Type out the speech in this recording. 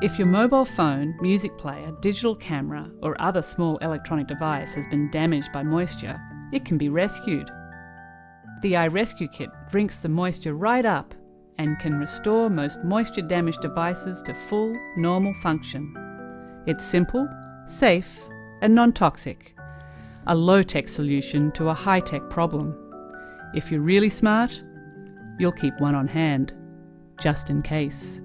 If your mobile phone, music player, digital camera or other small electronic device has been damaged by moisture, it can be rescued. The iRescue kit drinks the moisture right up and can restore most moisture-damaged devices to full, normal function. It's simple, safe and non-toxic. A low-tech solution to a high-tech problem. If you're really smart, you'll keep one on hand, just in case.